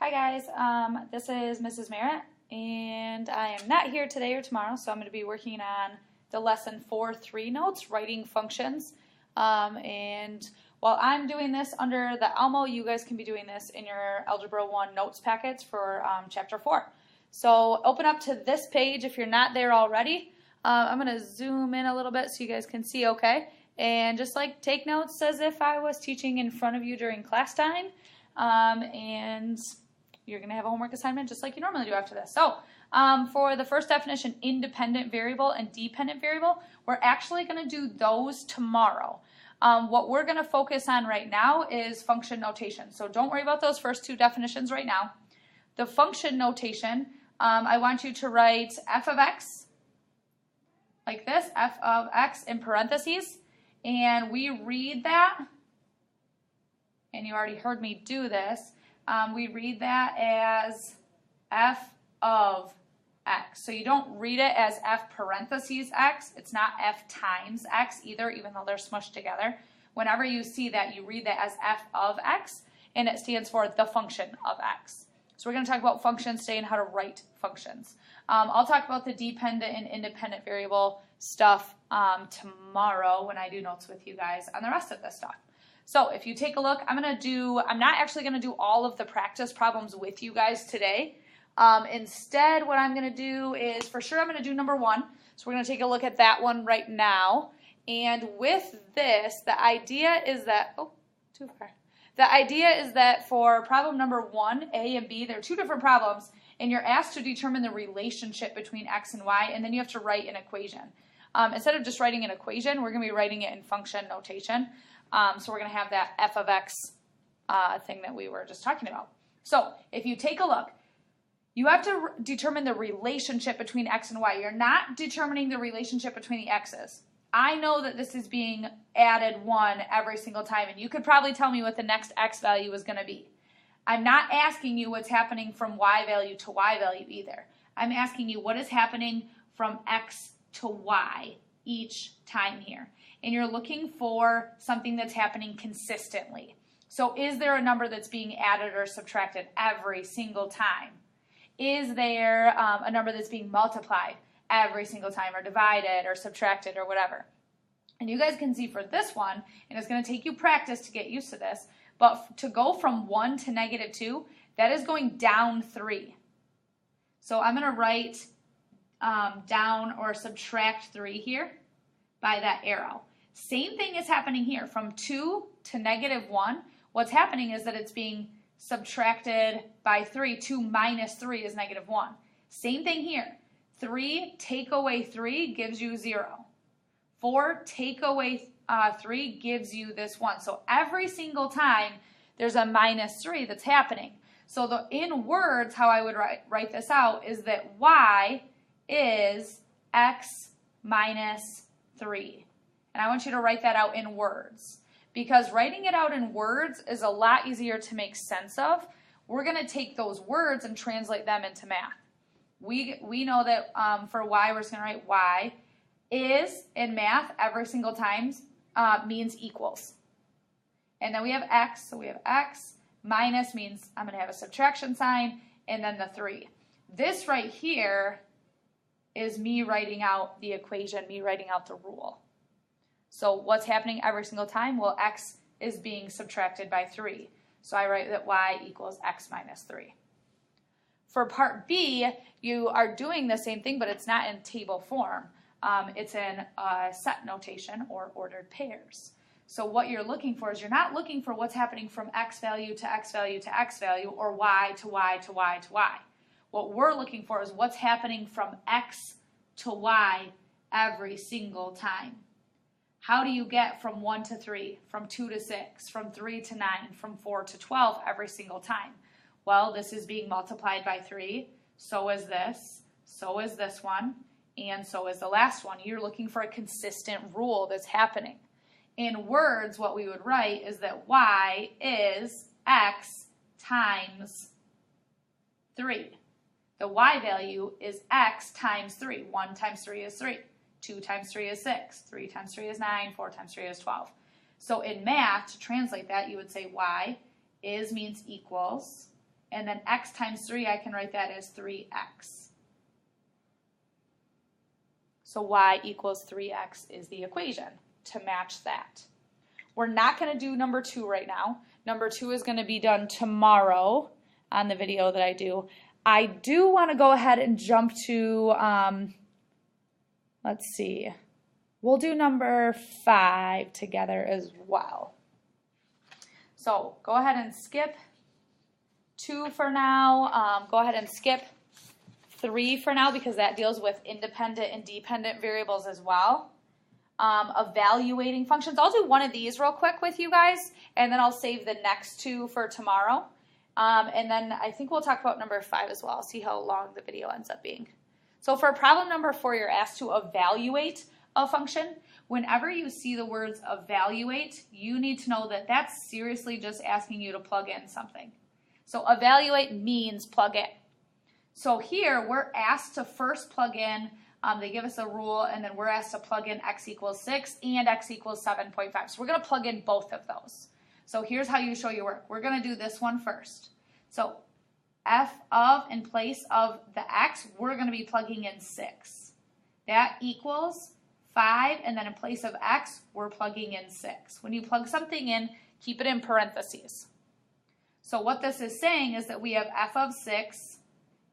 Hi guys, this is Mrs. Merritt, and I am not here today or tomorrow, so I'm going to be working on the lesson 4.3 notes, writing functions. And while I'm doing this under the Elmo, you guys can be doing this in your Algebra 1 notes packets for Chapter 4. So open up to this page if you're not there already. I'm going to zoom in a little bit so you guys can see okay. And just like take notes as if I was teaching in front of you during class time. And you're going to have a homework assignment just like you normally do after this. So for the first definition, independent variable and dependent variable, we're actually going to do those tomorrow. What we're going to focus on right now is function notation. So don't worry about those first two definitions right now. The function notation, I want you to write f of x like this, f of x in parentheses. And we read that, and you already heard me do this, we read that as f of x. So you don't read it as f parentheses x. It's not f times x either, even though they're smushed together. Whenever you see that, you read that as f of x, and it stands for the function of x. So we're going to talk about functions today and how to write functions. I'll talk about the dependent and independent variable stuff tomorrow when I do notes with you guys on the rest of this stuff. So if you take a look, I'm not actually going to do all of the practice problems with you guys today. Instead, what I'm going to do is, for sure, I'm going to do number 1. So we're going to take a look at that one right now. And with this, the idea is that, The idea is that for problem number 1, A and B, they're two different problems, and you're asked to determine the relationship between x and y, and then you have to write an equation. Instead of just writing an equation, we're going to be writing it in function notation. So we're going to have that f of x thing that we were just talking about. So if you take a look, you have to determine the relationship between x and y. You're not determining the relationship between the x's. I know that this is being added 1 every single time, and you could probably tell me what the next x value is going to be. I'm not asking you what's happening from y value to y value either. I'm asking you what is happening from x to y each time here. And you're looking for something that's happening consistently. So is there a number that's being added or subtracted every single time? Is there a number that's being multiplied every single time, or divided or subtracted or whatever? And you guys can see for this one, and it's going to take you practice to get used to this, but to go from 1 to -2, that is going down 3. So I'm going to write down or subtract 3 here by that arrow. Same thing is happening here. From 2 to -1, what's happening is that it's being subtracted by 3. 2 minus 3 is -1. Same thing here. 3 take away 3 gives you 0. 4 take away 3 gives you this 1. So every single time there's a -3 that's happening. So in words, how I would write this out is that y is x minus 3. And I want you to write that out in words, because writing it out in words is a lot easier to make sense of. We're going to take those words and translate them into math. We know that for y, we're just going to write y is in math every single time means equals. And then we have x, so we have x minus means I'm going to have a subtraction sign, and then the 3. This right here is me writing out the equation, me writing out the rule. So what's happening every single time? Well, x is being subtracted by 3. So I write that y equals x minus 3. For part B, you are doing the same thing, but it's not in table form. It's in set notation or ordered pairs. So what you're looking for is, you're not looking for what's happening from x value to x value to x value, or y to y to y to y. What we're looking for is what's happening from x to y every single time. How do you get from 1 to 3, from 2 to 6, from 3 to 9, from 4 to 12 every single time? Well, this is being multiplied by 3, so is this one, and so is the last one. You're looking for a consistent rule that's happening. In words, what we would write is that y is x times 3. The y value is x times 3. 1 times 3 is 3. 2 times 3 is 6. 3 times 3 is 9. 4 times 3 is 12. So in math, to translate that, you would say y is means equals, And then x times 3, I can write that as 3x. So y equals 3x is the equation to match that. We're not going to do number 2 right now. Number 2 is going to be done tomorrow on the video that I do. I do want to go ahead and jump to, let's see, we'll do number 5 together as well. So go ahead and skip 2 for now. Go ahead and skip 3 for now because that deals with independent and dependent variables as well. Evaluating functions. I'll do one of these real quick with you guys, and then I'll save the next 2 for tomorrow. And then I think we'll talk about number 5 as well, see how long the video ends up being. So for problem number 4, you're asked to evaluate a function. Whenever you see the words evaluate, you need to know that that's seriously just asking you to plug in something. So evaluate means plug in. So here we're asked to first plug in, they give us a rule, and then we're asked to plug in x equals 6 and x equals 7.5. So we're going to plug in both of those. So here's how you show your work. We're going to do this one first. So f of in place of the x, we're going to be plugging in 6. That equals 5, and then in place of x, we're plugging in 6. When you plug something in, keep it in parentheses. So what this is saying is that we have f of 6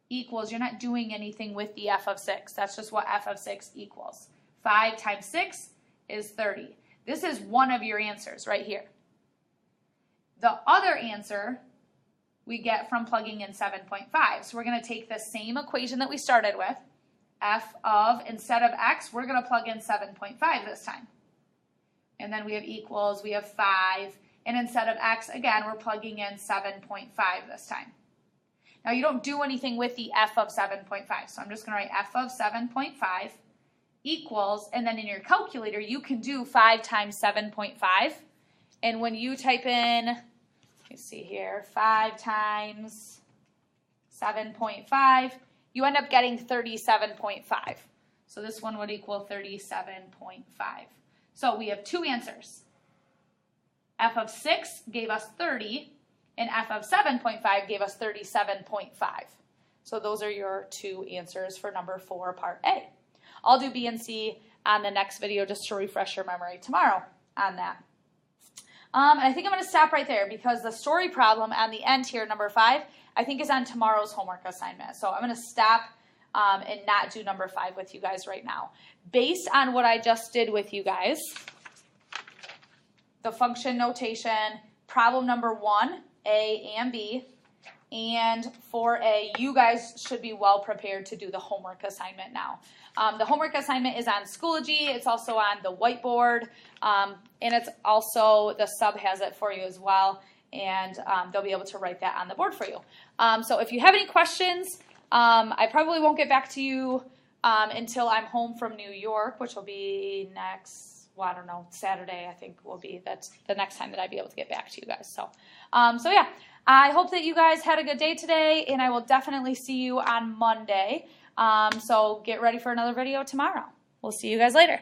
equals, you're not doing anything with the f of 6. That's just what f of 6 equals. 5 times 6 is 30. This is one of your answers right here. The other answer we get from plugging in 7.5. So we're going to take the same equation that we started with. F of, instead of x, we're going to plug in 7.5 this time. And then we have equals, we have 5. And instead of x, again, we're plugging in 7.5 this time. Now, you don't do anything with the f of 7.5, so I'm just going to write f of 7.5 equals, and then in your calculator, you can do 5 times 7.5. And when you type in, let me see here, 5 times 7.5, you end up getting 37.5. So this one would equal 37.5. So we have 2 answers. F of 6 gave us 30. And f of 7.5 gave us 37.5. So those are your 2 answers for number 4, part A. I'll do B and C on the next video just to refresh your memory tomorrow on that. And I think I'm going to stop right there because the story problem on the end here, number 5, I think is on tomorrow's homework assignment. So I'm going to stop and not do number 5 with you guys right now. Based on what I just did with you guys, the function notation, problem number 1, A and B, and for A, you guys should be well prepared to do the homework assignment now. The homework assignment is on Schoology. It's also on the whiteboard, and it's also, the sub has it for you as well, and they'll be able to write that on the board for you. So if you have any questions, I probably won't get back to you until I'm home from New York, which will be next, well, I don't know, Saturday, I think will be, that's the next time that I'd be able to get back to you guys. So yeah, I hope that you guys had a good day today, and I will definitely see you on Monday. So get ready for another video tomorrow. We'll see you guys later.